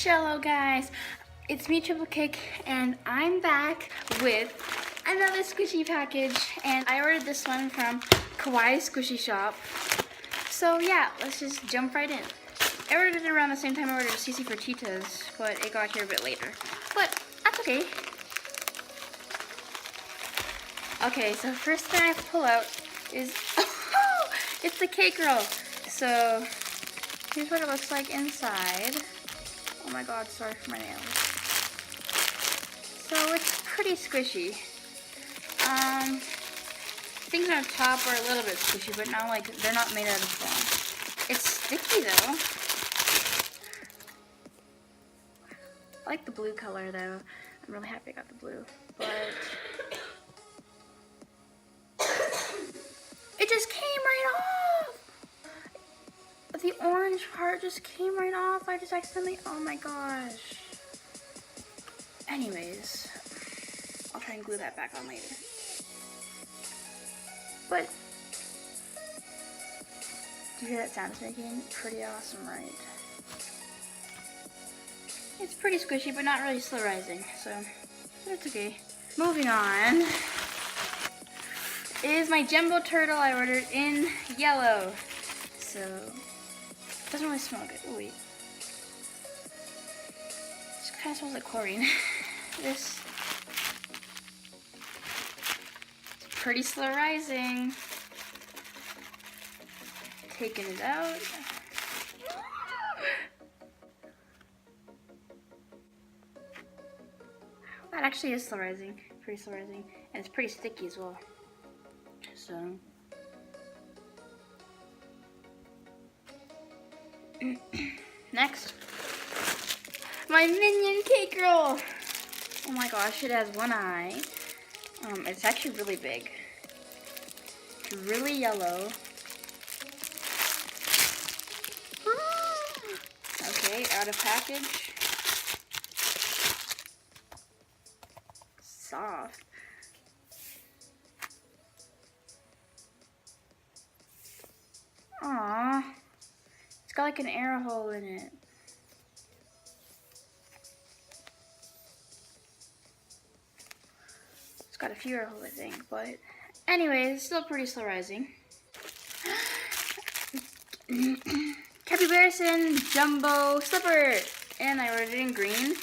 Hello guys, it's me Triple Cake and I'm back with another squishy package, and I ordered this one from Kawaii Squishy Shop. So yeah, let's just jump right in. I ordered it around the same time I ordered a CC for Cheetahs, but it got here a bit later. But that's okay. Okay, so first thing I pull out is it's the cake roll. So here's what it looks like inside. Oh my god, sorry for my nails. So it's pretty squishy. Things on top are a little bit squishy, but not like, they're not made out of foam. It's sticky though. I like the blue color though. I'm really happy I got the blue, but it just came right off. The orange part just came right off. I just accidentally, oh my gosh. Anyways, I'll try and glue that back on later. But, do you hear that sound it's making? Pretty awesome, right? It's pretty squishy, but not really slow rising, so that's okay. Moving on is my jumbo turtle I ordered in yellow. So, it doesn't really smell good. Oh wait. This kind of smells like chlorine. This is pretty slow rising. Taking it out. That actually is slow rising. Pretty slow rising. And it's pretty sticky as well. So. Next. My Minion cake roll. Oh my gosh, it has one eye. It's actually really big. It's really yellow. Okay, out of package. Soft. Aww. It's got like an air hole in it. It's got a few air holes, I think, but anyways, it's still pretty slow rising. Capybarison Jumbo Slipper, and I ordered it in green.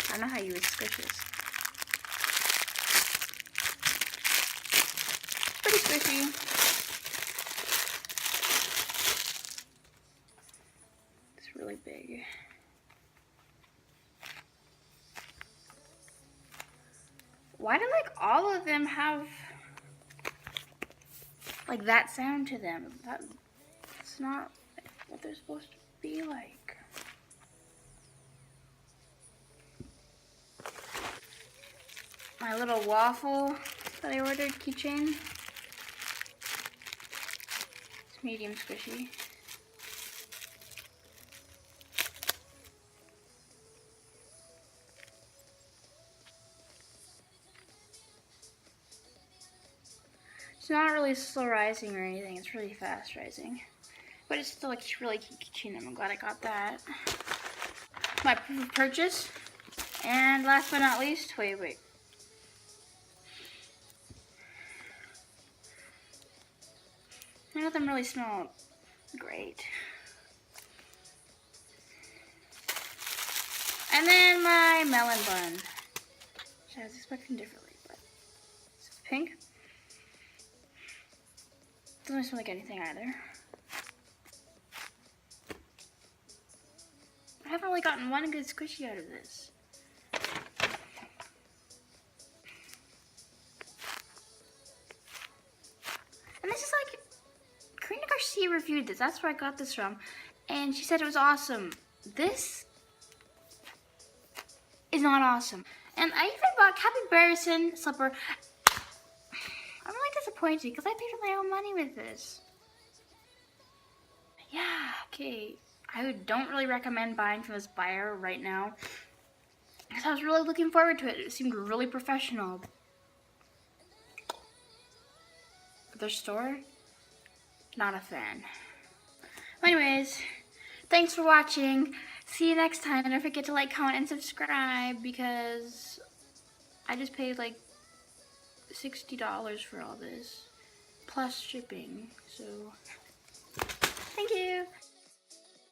I don't know how you would squish this. Pretty squishy. It's really big. Why do like all of them have like that sound to them? That's not what they're supposed to be like. My little waffle that I ordered keychain. It's medium squishy. It's not really slow rising or anything, it's really fast rising. But it's still like really cute keychain. I'm glad I got that. My proof of purchase. And last but not least, wait. None of them really smell great. And then my melon bun, which I was expecting differently, but it's pink. Doesn't smell like anything either. I haven't really gotten one good squishy out of this. And this is like, Karina Garcia reviewed this. That's where I got this from. And she said it was awesome. This is not awesome. And I even bought Capybarison Slipper. I'm really disappointed because I paid with my own money with this. Yeah, okay. I don't really recommend buying from this buyer right now, because I was really looking forward to it. It seemed really professional. Their store, not a fan. Anyways, Thanks for watching. See you next time. And don't forget to like, comment, and subscribe because I just paid like $60 for all this, plus shipping. So, thank you.